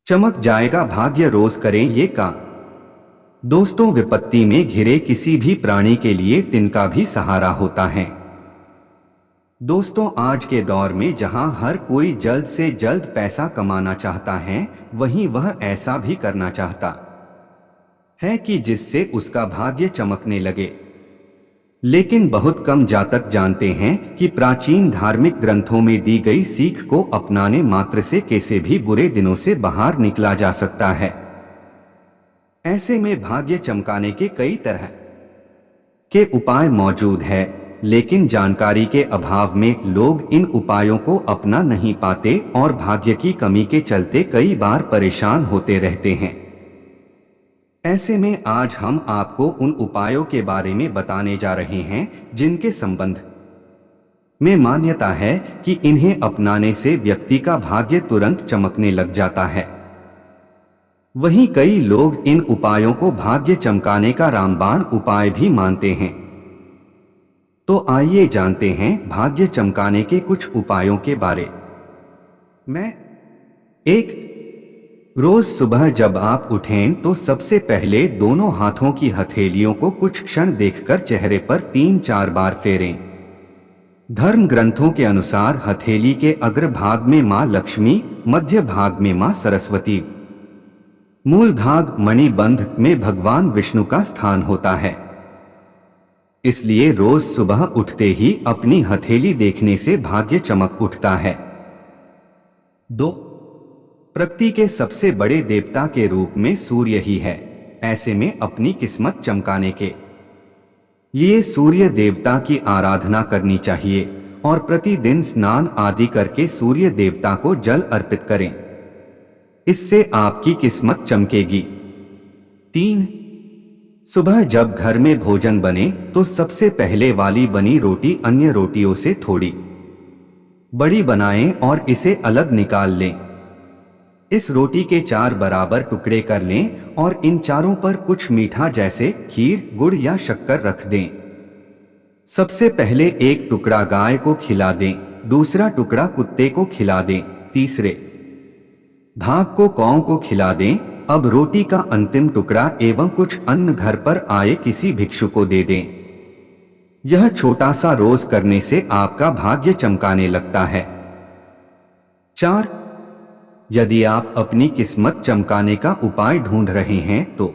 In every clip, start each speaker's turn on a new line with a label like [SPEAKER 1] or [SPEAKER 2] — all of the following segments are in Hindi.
[SPEAKER 1] चमक जाएगा भाग्य, रोज करें ये काम। दोस्तों, विपत्ति में घिरे किसी भी प्राणी के लिए तिनका भी सहारा होता है। दोस्तों, आज के दौर में जहां हर कोई जल्द से जल्द पैसा कमाना चाहता है, वहीं वह ऐसा भी करना चाहता है कि जिससे उसका भाग्य चमकने लगे। लेकिन बहुत कम जातक जानते हैं कि प्राचीन धार्मिक ग्रंथों में दी गई सीख को अपनाने मात्र से कैसे भी बुरे दिनों से बाहर निकला जा सकता है। ऐसे में भाग्य चमकाने के कई तरह के उपाय मौजूद है, लेकिन जानकारी के अभाव में लोग इन उपायों को अपना नहीं पाते और भाग्य की कमी के चलते कई बार परेशान होते रहते हैं। ऐसे में आज हम आपको उन उपायों के बारे में बताने जा रहे हैं जिनके संबंध में मान्यता है कि इन्हें अपनाने से व्यक्ति का भाग्य तुरंत चमकने लग जाता है। वहीं कई लोग इन उपायों को भाग्य चमकाने का रामबाण उपाय भी मानते हैं। तो आइए जानते हैं भाग्य चमकाने के कुछ उपायों के बारे में। 1. रोज सुबह जब आप उठें तो सबसे पहले दोनों हाथों की हथेलियों को कुछ क्षण देखकर चेहरे पर 3-4 बार फेरें। धर्म ग्रंथों के अनुसार हथेली के अग्र भाग में मां लक्ष्मी, मध्य भाग में मां सरस्वती, मूल भाग मणिबंध में भगवान विष्णु का स्थान होता है। इसलिए रोज सुबह उठते ही अपनी हथेली देखने से भाग्य चमक उठता है। 2. प्रकृति के सबसे बड़े देवता के रूप में सूर्य ही है। ऐसे में अपनी किस्मत चमकाने के लिए सूर्य देवता की आराधना करनी चाहिए और प्रतिदिन स्नान आदि करके सूर्य देवता को जल अर्पित करें। इससे आपकी किस्मत चमकेगी। 3. सुबह जब घर में भोजन बने तो सबसे पहले वाली बनी रोटी अन्य रोटियों से थोड़ी बड़ी बनाएं और इसे अलग निकाल लें। इस रोटी के 4 बराबर टुकड़े कर लें और इन चारों पर कुछ मीठा जैसे खीर, गुड़ या शक्कर रख दें। सबसे पहले एक टुकड़ा गाय को खिला दें, दूसरा टुकड़ा कुत्ते को खिला दें, तीसरे भाग को कौओं को खिला दें। अब रोटी का अंतिम टुकड़ा एवं कुछ अन्न घर पर आए किसी भिक्षु को दे दें। यह छोटा सा रोज करने से आपका भाग्य चमकाने लगता है। 4. यदि आप अपनी किस्मत चमकाने का उपाय ढूंढ रहे हैं तो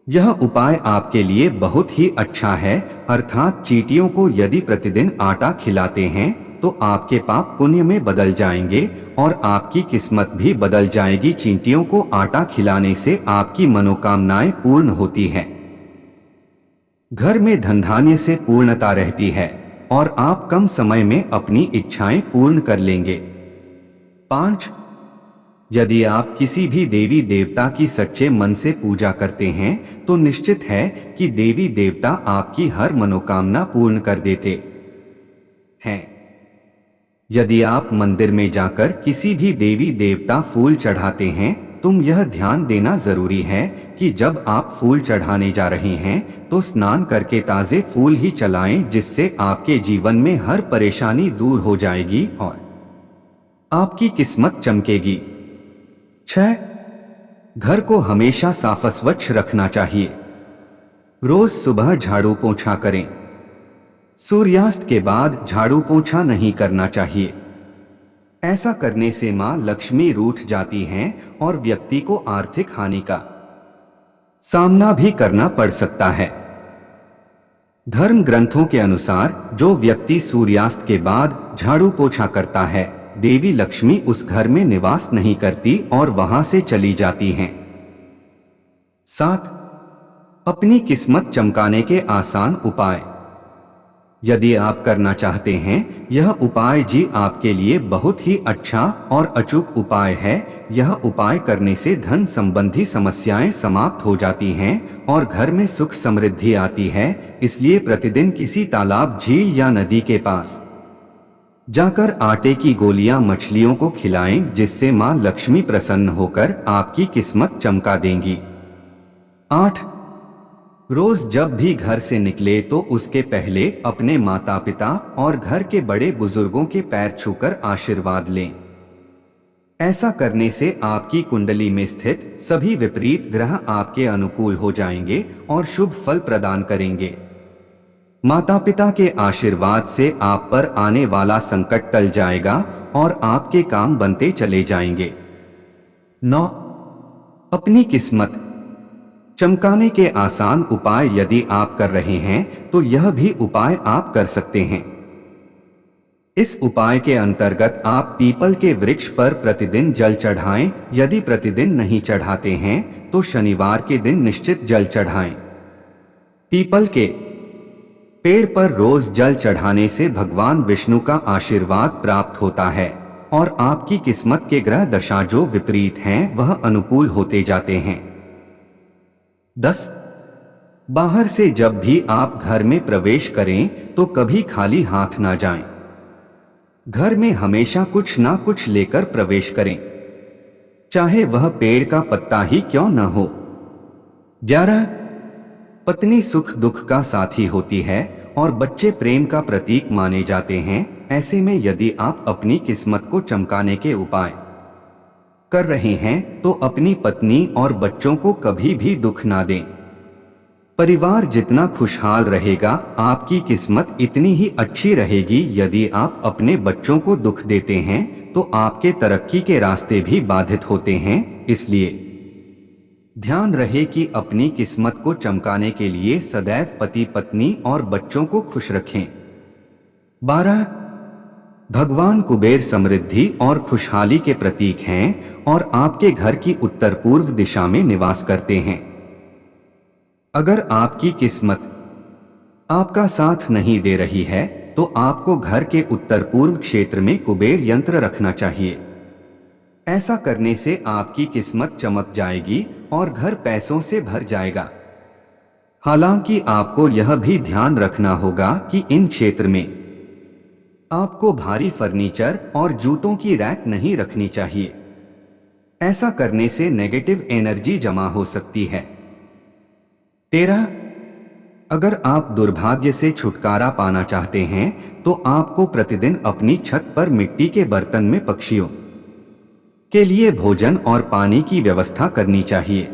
[SPEAKER 1] यह उपाय आपके लिए बहुत ही अच्छा है। अर्थात चींटियों को यदि प्रतिदिन आटा खिलाते हैं तो आपके पाप पुण्य में बदल जाएंगे और आपकी किस्मत भी बदल जाएगी। चींटियों को आटा खिलाने से आपकी मनोकामनाएं पूर्ण होती हैं। घर में धन धान्य से पूर्णता रहती है और आप कम समय में अपनी इच्छाएं पूर्ण कर लेंगे। 5. यदि आप किसी भी देवी देवता की सच्चे मन से पूजा करते हैं तो निश्चित है कि देवी देवता आपकी हर मनोकामना पूर्ण कर देते हैं। यदि आप मंदिर में जाकर किसी भी देवी देवता फूल चढ़ाते हैं, तुम यह ध्यान देना जरूरी है कि जब आप फूल चढ़ाने जा रहे हैं तो स्नान करके ताजे फूल ही चलाएं, जिससे आपके जीवन में हर परेशानी दूर हो जाएगी और आपकी किस्मत चमकेगी। 6. घर को हमेशा साफ स्वच्छ रखना चाहिए। रोज सुबह झाड़ू पोंछा करें। सूर्यास्त के बाद झाड़ू पोंछा नहीं करना चाहिए। ऐसा करने से मां लक्ष्मी रूठ जाती हैं और व्यक्ति को आर्थिक हानि का सामना भी करना पड़ सकता है। धर्म ग्रंथों के अनुसार जो व्यक्ति सूर्यास्त के बाद झाड़ू पोंछा करता है, देवी लक्ष्मी उस घर में निवास नहीं करती और वहां से चली जाती हैं। 7. अपनी किस्मत चमकाने के आसान उपाय। यदि आप करना चाहते हैं, यह उपाय जी आपके लिए बहुत ही अच्छा और अचूक उपाय है। यह उपाय करने से धन संबंधी समस्याएं समाप्त हो जाती हैं और घर में सुख समृद्धि आती है। इसलिए प्रतिदिन किसी तालाब, झील या नदी के पास जाकर आटे की गोलियां मछलियों को खिलाएं, जिससे मां लक्ष्मी प्रसन्न होकर आपकी किस्मत चमका देंगी। 8. रोज जब भी घर से निकले तो उसके पहले अपने माता पिता और घर के बड़े बुजुर्गों के पैर छूकर आशीर्वाद लें। ऐसा करने से आपकी कुंडली में स्थित सभी विपरीत ग्रह आपके अनुकूल हो जाएंगे और शुभ फल प्रदान करेंगे। माता पिता के आशीर्वाद से आप पर आने वाला संकट टल जाएगा और आपके काम बनते चले जाएंगे। 9. अपनी किस्मत चमकाने के आसान उपाय यदि आप कर रहे हैं तो यह भी उपाय आप कर सकते हैं। इस उपाय के अंतर्गत आप पीपल के वृक्ष पर प्रतिदिन जल चढ़ाएं। यदि प्रतिदिन नहीं चढ़ाते हैं तो शनिवार के दिन निश्चित जल चढ़ाएं। पीपल के पेड़ पर रोज जल चढ़ाने से भगवान विष्णु का आशीर्वाद प्राप्त होता है और आपकी किस्मत के ग्रह दशा जो विपरीत हैं वह अनुकूल होते जाते हैं। 10. बाहर से जब भी आप घर में प्रवेश करें तो कभी खाली हाथ ना जाएं। घर में हमेशा कुछ ना कुछ लेकर प्रवेश करें, चाहे वह पेड़ का पत्ता ही क्यों न हो। 11. पत्नी सुख दुख का साथी होती है और बच्चे प्रेम का प्रतीक माने जाते हैं। ऐसे में यदि आप अपनी किस्मत को चमकाने के उपाय कर रहे हैं तो अपनी पत्नी और बच्चों को कभी भी दुख ना दें। परिवार जितना खुशहाल रहेगा आपकी किस्मत इतनी ही अच्छी रहेगी। यदि आप अपने बच्चों को दुख देते हैं तो आपके तरक्की के रास्ते भी बाधित होते हैं। इसलिए ध्यान रहे कि अपनी किस्मत को चमकाने के लिए सदैव पति पत्नी और बच्चों को खुश रखें। 12. भगवान कुबेर समृद्धि और खुशहाली के प्रतीक हैं और आपके घर की उत्तर पूर्व दिशा में निवास करते हैं। अगर आपकी किस्मत आपका साथ नहीं दे रही है तो आपको घर के उत्तर पूर्व क्षेत्र में कुबेर यंत्र रखना चाहिए। ऐसा करने से आपकी किस्मत चमक जाएगी और घर पैसों से भर जाएगा। हालांकि आपको यह भी ध्यान रखना होगा कि इन क्षेत्र में आपको भारी फर्नीचर और जूतों की रैक नहीं रखनी चाहिए। ऐसा करने से नेगेटिव एनर्जी जमा हो सकती है। 13. अगर आप दुर्भाग्य से छुटकारा पाना चाहते हैं तो आपको प्रतिदिन अपनी छत पर मिट्टी के बर्तन में पक्षियों के लिए भोजन और पानी की व्यवस्था करनी चाहिए।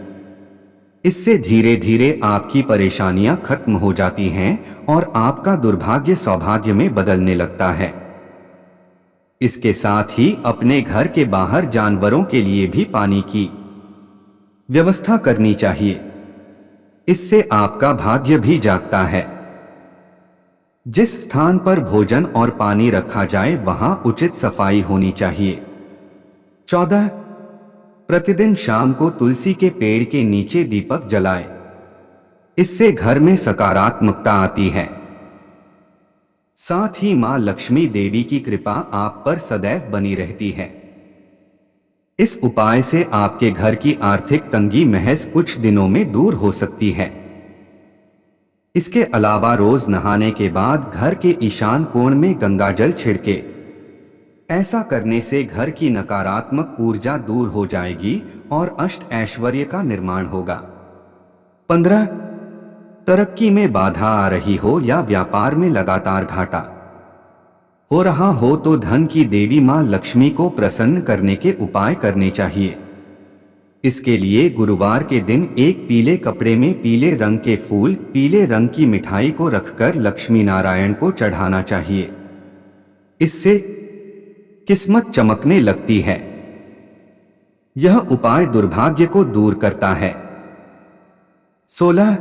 [SPEAKER 1] इससे धीरे धीरे आपकी परेशानियां खत्म हो जाती हैं और आपका दुर्भाग्य सौभाग्य में बदलने लगता है। इसके साथ ही अपने घर के बाहर जानवरों के लिए भी पानी की व्यवस्था करनी चाहिए। इससे आपका भाग्य भी जागता है। जिस स्थान पर भोजन और पानी रखा जाए वहां उचित सफाई होनी चाहिए। 14. प्रतिदिन शाम को तुलसी के पेड़ के नीचे दीपक जलाएं। इससे घर में सकारात्मकता आती है। साथ ही मां लक्ष्मी देवी की कृपा आप पर सदैव बनी रहती है। इस उपाय से आपके घर की आर्थिक तंगी महज कुछ दिनों में दूर हो सकती है। इसके अलावा रोज नहाने के बाद घर के ईशान कोण में गंगाजल छिड़के। ऐसा करने से घर की नकारात्मक ऊर्जा दूर हो जाएगी और अष्ट ऐश्वर्य का निर्माण होगा। 15. तरक्की में बाधा आ रही हो या व्यापार में लगातार घाटा हो रहा हो तो धन की देवी मां लक्ष्मी को प्रसन्न करने के उपाय करने चाहिए। इसके लिए गुरुवार के दिन एक पीले कपड़े में पीले रंग के फूल, पीले रंग की मिठाई को रखकर लक्ष्मी नारायण को चढ़ाना चाहिए। इससे किस्मत चमकने लगती है। यह उपाय दुर्भाग्य को दूर करता है। 16.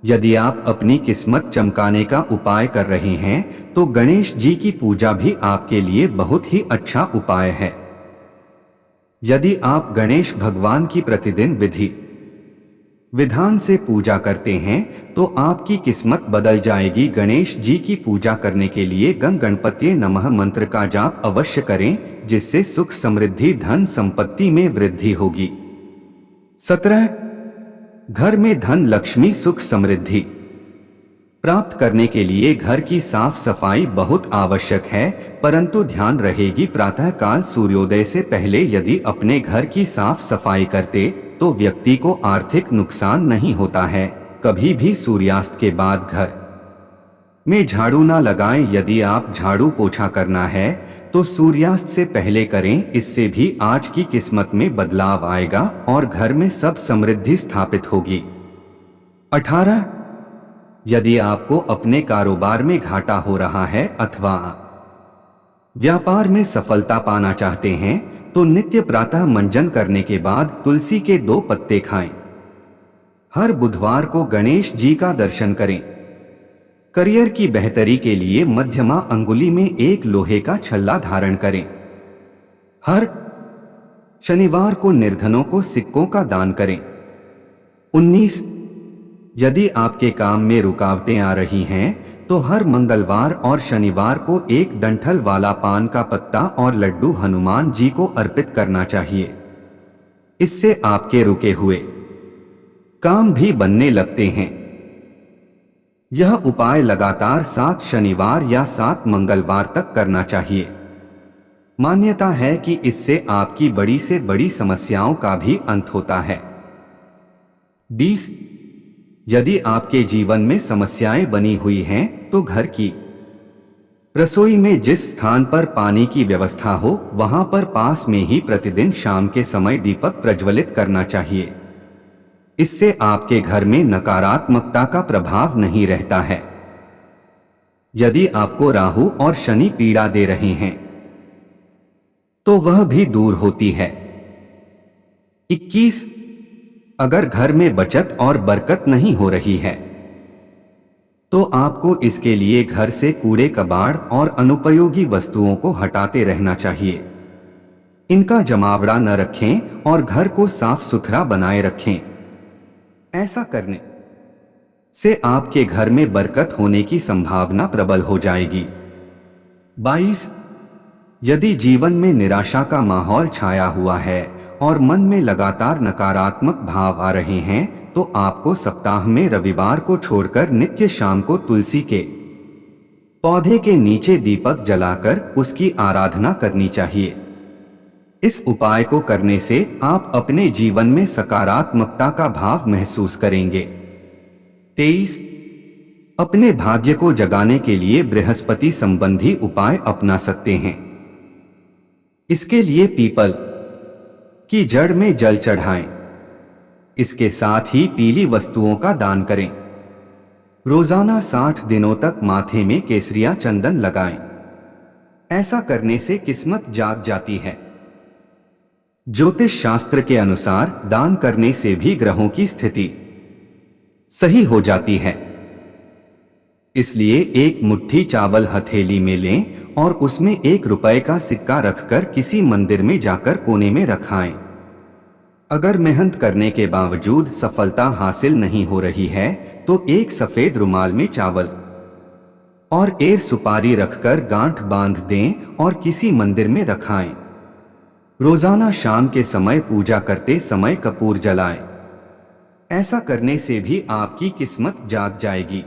[SPEAKER 1] यदि आप अपनी किस्मत चमकाने का उपाय कर रहे हैं तो गणेश जी की पूजा भी आपके लिए बहुत ही अच्छा उपाय है। यदि आप गणेश भगवान की प्रतिदिन विधि विधान से पूजा करते हैं तो आपकी किस्मत बदल जाएगी। गणेश जी की पूजा करने के लिए गं गणपतये नमः मंत्र का जाप अवश्य करें, जिससे सुख समृद्धि धन संपत्ति में वृद्धि होगी। 17. घर में धन लक्ष्मी सुख समृद्धि प्राप्त करने के लिए घर की साफ सफाई बहुत आवश्यक है, परंतु ध्यान रहेगी प्रातःकाल सूर्योदय से पहले यदि अपने घर की साफ सफाई करते तो व्यक्ति को आर्थिक नुकसान नहीं होता है। कभी भी सूर्यास्त के बाद घर में झाड़ू ना लगाएं। यदि आप झाड़ू पोछा करना है तो सूर्यास्त से पहले करें, इससे भी आज की किस्मत में बदलाव आएगा और घर में सब समृद्धि स्थापित होगी। 18. यदि आपको अपने कारोबार में घाटा हो रहा है अथवा व्यापार में सफलता पाना चाहते हैं तो नित्य प्रातः मंजन करने के बाद तुलसी के 2 पत्ते खाएं। हर बुधवार को गणेश जी का दर्शन करें। करियर की बेहतरी के लिए मध्यमा अंगुली में एक लोहे का छल्ला धारण करें। हर शनिवार को निर्धनों को सिक्कों का दान करें। 19. यदि आपके काम में रुकावटें आ रही हैं तो हर मंगलवार और शनिवार को एक डंठल वाला पान का पत्ता और लड्डू हनुमान जी को अर्पित करना चाहिए। इससे आपके रुके हुए काम भी बनने लगते हैं। यह उपाय लगातार 7 शनिवार या 7 मंगलवार तक करना चाहिए। मान्यता है कि इससे आपकी बड़ी से बड़ी समस्याओं का भी अंत होता है। 20. यदि आपके जीवन में समस्याएं बनी हुई हैं तो घर की रसोई में जिस स्थान पर पानी की व्यवस्था हो वहां पर पास में ही प्रतिदिन शाम के समय दीपक प्रज्वलित करना चाहिए। इससे आपके घर में नकारात्मकता का प्रभाव नहीं रहता है। यदि आपको राहु और शनि पीड़ा दे रहे हैं तो वह भी दूर होती है। 21. अगर घर में बचत और बरकत नहीं हो रही है तो आपको इसके लिए घर से कूड़े कबाड़ और अनुपयोगी वस्तुओं को हटाते रहना चाहिए। इनका जमावड़ा न रखें और घर को साफ सुथरा बनाए रखें। ऐसा करने से आपके घर में बरकत होने की संभावना प्रबल हो जाएगी। 22. यदि जीवन में निराशा का माहौल छाया हुआ है और मन में लगातार नकारात्मक भाव आ रहे हैं तो आपको सप्ताह में रविवार को छोड़कर नित्य शाम को तुलसी के पौधे के नीचे दीपक जलाकर उसकी आराधना करनी चाहिए। इस उपाय को करने से आप अपने जीवन में सकारात्मकता का भाव महसूस करेंगे। 23. अपने भाग्य को जगाने के लिए बृहस्पति संबंधी उपाय अपना सकते हैं। इसके लिए पीपल की जड़ में जल चढ़ाएं। इसके साथ ही पीली वस्तुओं का दान करें। रोजाना 60 दिनों तक माथे में केसरिया चंदन लगाएं। ऐसा करने से किस्मत जाग जाती है। ज्योतिष शास्त्र के अनुसार दान करने से भी ग्रहों की स्थिति सही हो जाती है। इसलिए एक मुट्ठी चावल हथेली में लें और उसमें 1 रुपए का सिक्का रखकर किसी मंदिर में जाकर कोने में रखाएं। अगर मेहनत करने के बावजूद सफलता हासिल नहीं हो रही है तो एक सफेद रुमाल में चावल और 1 सुपारी रखकर गांठ बांध दें और किसी मंदिर में रखाएं। रोजाना शाम के समय पूजा करते समय कपूर जलाएं। ऐसा करने से भी आपकी किस्मत जाग जाएगी।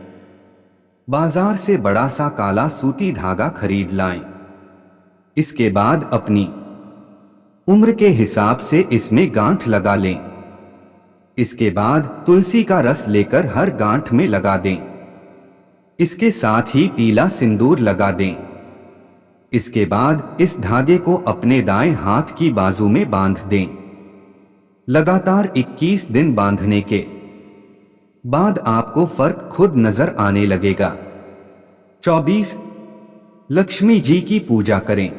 [SPEAKER 1] बाजार से बड़ा सा काला सूती धागा खरीद लाएं। इसके बाद अपनी उम्र के हिसाब से इसमें गांठ लगा लें। इसके बाद तुलसी का रस लेकर हर गांठ में लगा दें। इसके साथ ही पीला सिंदूर लगा दें। इसके बाद इस धागे को अपने दाएं हाथ की बाजू में बांध दें। लगातार 21 दिन बांधने के बाद आपको फर्क खुद नजर आने लगेगा। 24. लक्ष्मी जी की पूजा करें।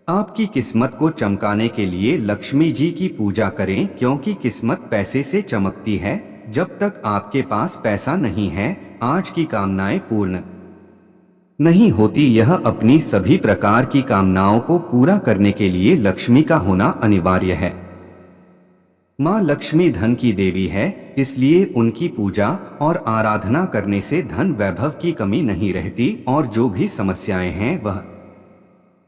[SPEAKER 1] आपकी किस्मत को चमकाने के लिए लक्ष्मी जी की पूजा करें, क्योंकि किस्मत पैसे से चमकती है। जब तक आपके पास पैसा नहीं है, आज की कामनाएं पूर्ण नहीं होती। यह अपनी सभी प्रकार की कामनाओं को पूरा करने के लिए लक्ष्मी का होना अनिवार्य है। माँ लक्ष्मी धन की देवी है, इसलिए उनकी पूजा और आराधना करने से धन वैभव की कमी नहीं रहती और जो भी समस्याएं हैं वह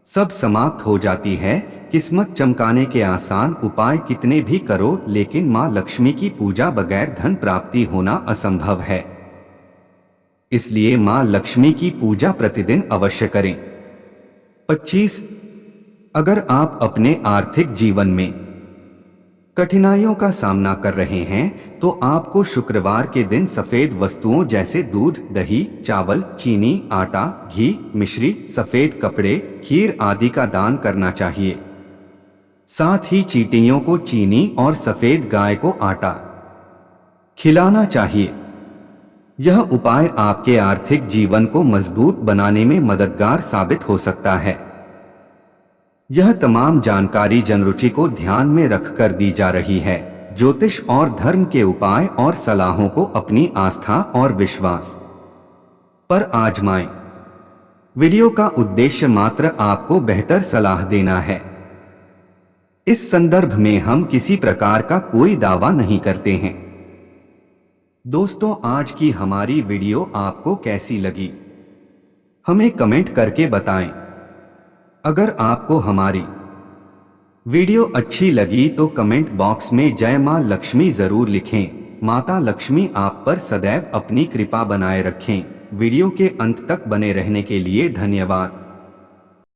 [SPEAKER 1] सब समाप्त हो जाती है। किस्मत चमकाने के आसान उपाय कितने भी करो, लेकिन माँ लक्ष्मी की पूजा बगैर धन प्राप्ति होना असंभव है। इसलिए माँ लक्ष्मी की पूजा प्रतिदिन अवश्य करें। 25. अगर आप अपने आर्थिक जीवन में कठिनाइयों का सामना कर रहे हैं तो आपको शुक्रवार के दिन सफेद वस्तुओं जैसे दूध, दही, चावल, चीनी, आटा, घी, मिश्री, सफेद कपड़े, खीर आदि का दान करना चाहिए। साथ ही चींटियों को चीनी और सफेद गाय को आटा खिलाना चाहिए। यह उपाय आपके आर्थिक जीवन को मजबूत बनाने में मददगार साबित हो सकता है। यह तमाम जानकारी जनरुचि को ध्यान में रखकर दी जा रही है। ज्योतिष और धर्म के उपाय और सलाहों को अपनी आस्था और विश्वास पर आजमाएं। वीडियो का उद्देश्य मात्र आपको बेहतर सलाह देना है। इस संदर्भ में हम किसी प्रकार का कोई दावा नहीं करते हैं। दोस्तों, आज की हमारी वीडियो आपको कैसी लगी, हमें कमेंट करके बताएं। अगर आपको हमारी वीडियो अच्छी लगी तो कमेंट बॉक्स में जय मां लक्ष्मी जरूर लिखें। माता लक्ष्मी आप पर सदैव अपनी कृपा बनाए रखें। वीडियो के अंत तक बने रहने के लिए धन्यवाद।